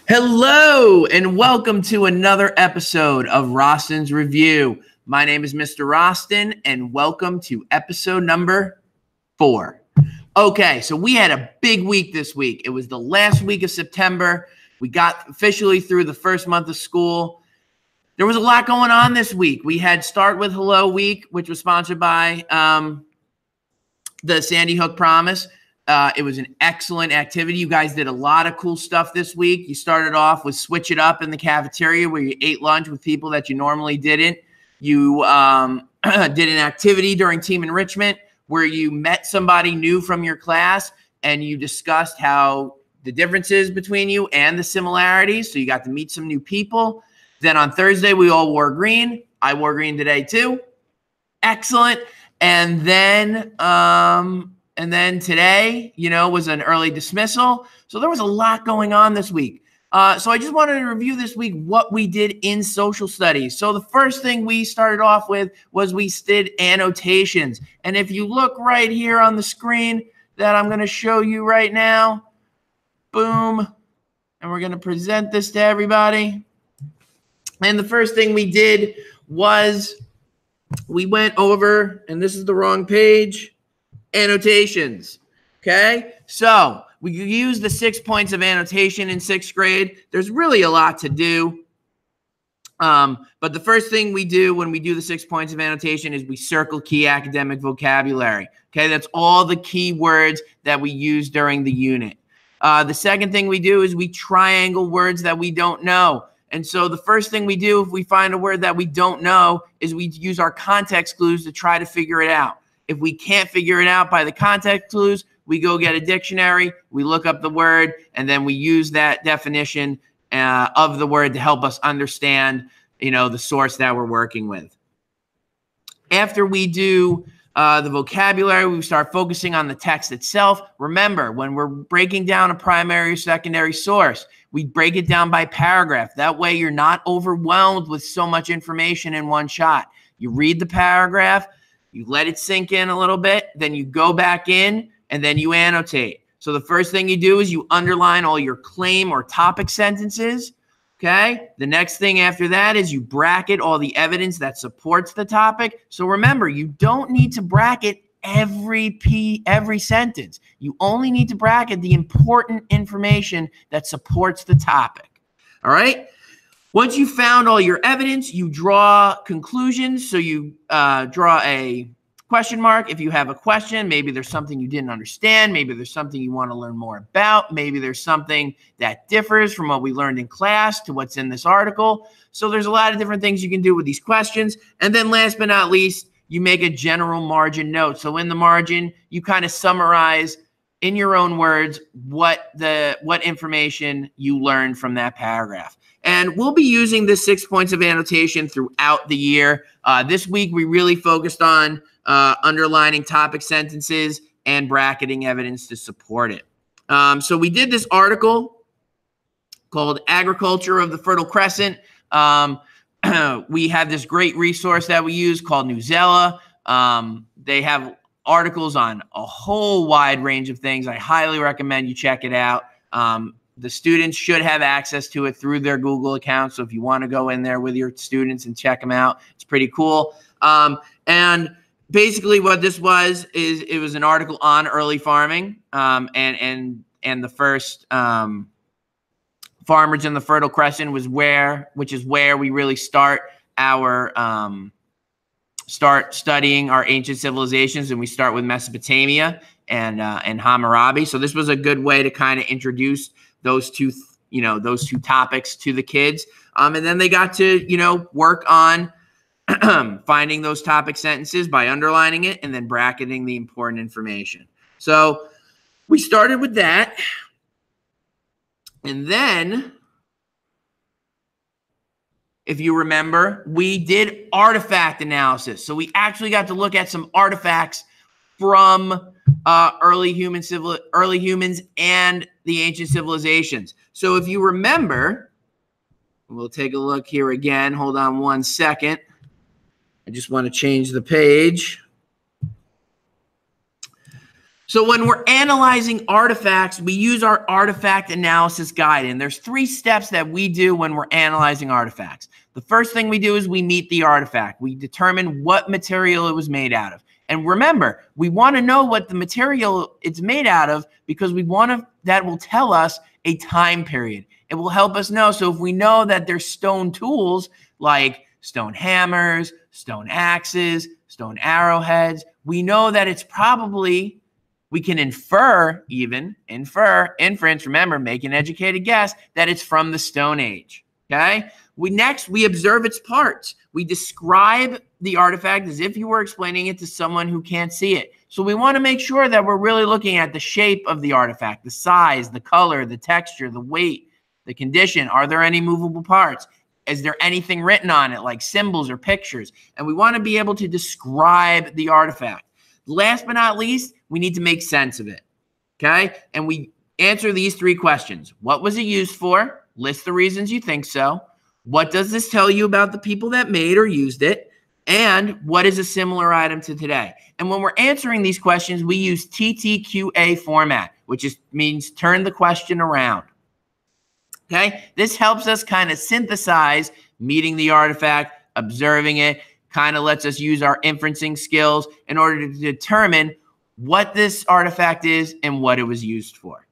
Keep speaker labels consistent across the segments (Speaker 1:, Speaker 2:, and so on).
Speaker 1: Hello, and welcome to another episode of Rosten's Review. My name is Mr. Rosten, and welcome to episode number 4. Okay, so we had a big week this week. It was the last week of September. We got officially through the first month of school. There was a lot going on this week. We had Start With Hello Week, which was sponsored by the Sandy Hook Promise. It was an excellent activity. You guys did a lot of cool stuff this week. You started off with Switch It Up in the cafeteria where you ate lunch with people that you normally didn't. You did an activity during team enrichment where you met somebody new from your class and you discussed how the differences between you and the similarities. So you got to meet some new people. Then on Thursday, we all wore green. I wore green today too. Excellent. And then today, was an early dismissal. So there was a lot going on this week. So I just wanted to review this week what we did in social studies. So the first thing we started off with was we did annotations. And if you look right here on the screen that I'm going to show you right now, boom, and we're going to present this to everybody. And the first thing we did was we went over, and this is the wrong page, annotations. Okay, so we use the 6 points of annotation in 6th grade. There's really a lot to do. But the first thing we do when we do the 6 points of annotation is we circle key academic vocabulary. Okay, that's all the key words that we use during the unit. The second thing we do is we triangle words that we don't know. And so the first thing we do if we find a word that we don't know is we use our context clues to try to figure it out. If we can't figure it out by the context clues, we go get a dictionary, we look up the word, and then we use that definition of the word to help us understand, the source that we're working with. After we do the vocabulary, we start focusing on the text itself. Remember, when we're breaking down a primary or secondary source, we break it down by paragraph. That way you're not overwhelmed with so much information in one shot. You read the paragraph, you let it sink in a little bit, then you go back in, and then you annotate. So the first thing you do is you underline all your claim or topic sentences, okay? The next thing after that is you bracket all the evidence that supports the topic. So remember, you don't need to bracket every sentence. You only need to bracket the important information that supports the topic, all right? Once you found all your evidence, you draw conclusions. So you draw a question mark. If you have a question, maybe there's something you didn't understand. Maybe there's something you want to learn more about. Maybe there's something that differs from what we learned in class to what's in this article. So there's a lot of different things you can do with these questions. And then last but not least, you make a general margin note. So in the margin, you kind of summarize in your own words what information you learned from that paragraph. And we'll be using this 6 points of annotation throughout the year. This week, we really focused on underlining topic sentences and bracketing evidence to support it. So we did this article called Agriculture of the Fertile Crescent. We have this great resource that we use called Newsela. They have articles on a whole wide range of things. I highly recommend you check it out. The students should have access to it through their Google account. So if you want to go in there with your students and check them out, it's pretty cool. And basically what this was is it was an article on early farming and the first farmers in the Fertile Crescent which is where we really start studying our ancient civilizations, and we start with Mesopotamia and Hammurabi. So this was a good way to kind of introduce those two topics to the kids. And then they got to, work on finding those topic sentences by underlining it and then bracketing the important information. So we started with that. And then, if you remember, we did artifact analysis. So we actually got to look at some artifacts from early humans and the ancient civilizations. So if you remember, we'll take a look here again. Hold on one second. I just want to change the page. So when we're analyzing artifacts, we use our artifact analysis guide. And there's 3 steps that we do when we're analyzing artifacts. The first thing we do is we meet the artifact. We determine what material it was made out of. And remember, we want to know what the material it's made out of because that will tell us a time period. It will help us know. So if we know that there's stone tools like stone hammers, stone axes, stone arrowheads, we know that it's probably, we can inference, remember, make an educated guess that it's from the Stone Age, okay? Next, we observe its parts. We describe the artifact as if you were explaining it to someone who can't see it. So we want to make sure that we're really looking at the shape of the artifact, the size, the color, the texture, the weight, the condition. Are there any movable parts? Is there anything written on it, like symbols or pictures? And we want to be able to describe the artifact. Last but not least, we need to make sense of it, okay? And we answer these 3 questions. What was it used for? List the reasons you think so. What does this tell you about the people that made or used it? And what is a similar item to today? And when we're answering these questions, we use TTQA format, which means turn the question around. Okay? This helps us kind of synthesize meeting the artifact, observing it, kind of lets us use our inferencing skills in order to determine what this artifact is and what it was used for.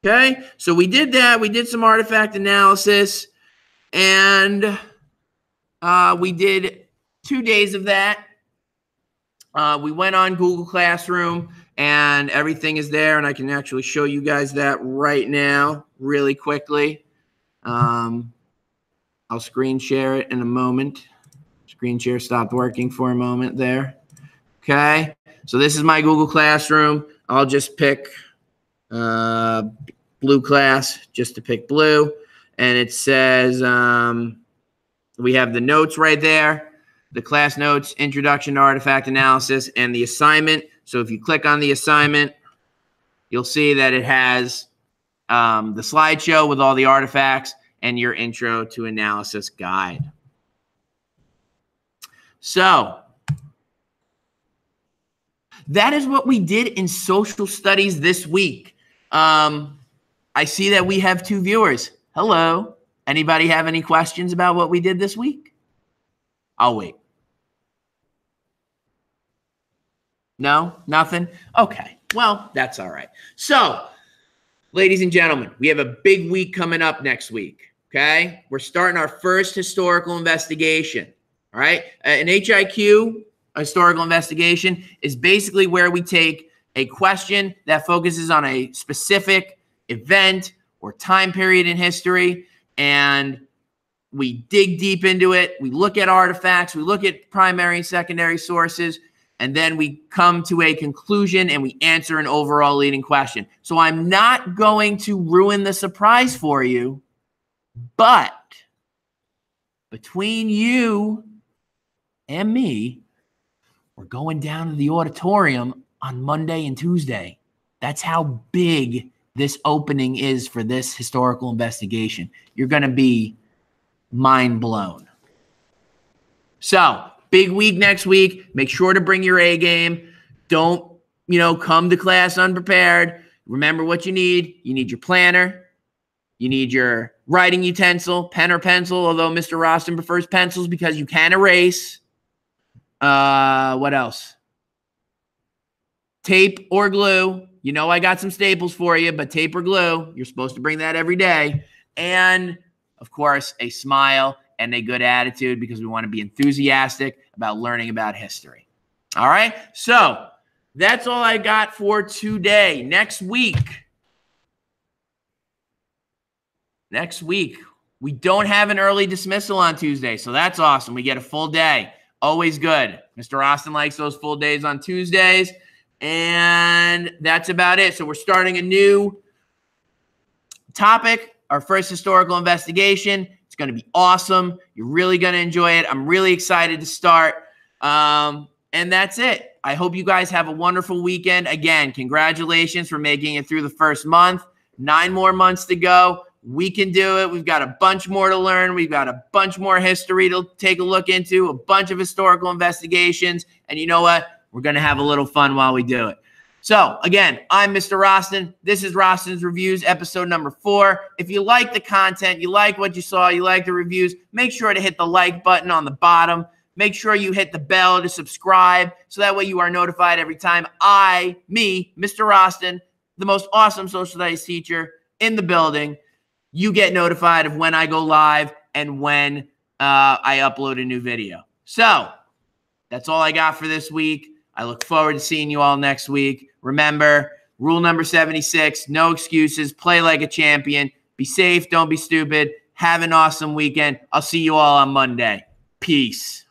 Speaker 1: Okay? So we did that. We did some artifact analysis. And we did 2 days of that. We went on Google Classroom, and everything is there. And I can actually show you guys that right now really quickly. I'll screen share it in a moment. Screen share stopped working for a moment there. Okay. So this is my Google Classroom. I'll just pick blue class just to pick blue. And it says we have the notes right there, the class notes, introduction to artifact analysis, and the assignment. So if you click on the assignment, you'll see that it has the slideshow with all the artifacts and your intro to analysis guide. So that is what we did in social studies this week. I see that we have 2 viewers. Hello. Anybody have any questions about what we did this week? I'll wait. No? Nothing? Okay. Well, that's all right. So, ladies and gentlemen, we have a big week coming up next week, okay? We're starting our first historical investigation, all right? An HIQ, a historical investigation, is basically where we take a question that focuses on a specific event or time period in history, and we dig deep into it. We look at artifacts, we look at primary and secondary sources, and then we come to a conclusion and we answer an overall leading question. So I'm not going to ruin the surprise for you, but between you and me, we're going down to the auditorium on Monday and Tuesday. That's how big this opening is for this historical investigation. You're going to be mind blown. So, big week next week. Make sure to bring your A game. Don't, come to class unprepared. Remember what you need. You need your planner. You need your writing utensil, pen or pencil, although Mr. Rosten prefers pencils because you can erase. What else? Tape or glue. I got some staples for you, but tape or glue, you're supposed to bring that every day. And, of course, a smile and a good attitude because we want to be enthusiastic about learning about history. All right? So that's all I got for today. Next week, we don't have an early dismissal on Tuesday, so that's awesome. We get a full day. Always good. Mr. Rosten likes those full days on Tuesdays. And that's about it. So we're starting a new topic, our first historical investigation. It's going to be awesome. You're really going to enjoy it. I'm really excited to start. And that's it. I hope you guys have a wonderful weekend. Again, congratulations for making it through the first month. 9 more months to go. We can do it. We've got a bunch more to learn. We've got a bunch more history to take a look into, a bunch of historical investigations. And you know what? We're going to have a little fun while we do it. So, again, I'm Mr. Rosten. This is Rosten's Reviews, episode number 4. If you like the content, you like what you saw, you like the reviews, make sure to hit the like button on the bottom. Make sure you hit the bell to subscribe so that way you are notified every time Mr. Rosten, the most awesome social studies teacher in the building, you get notified of when I go live and when I upload a new video. So, that's all I got for this week. I look forward to seeing you all next week. Remember, rule number 76, no excuses. Play like a champion. Be safe. Don't be stupid. Have an awesome weekend. I'll see you all on Monday. Peace.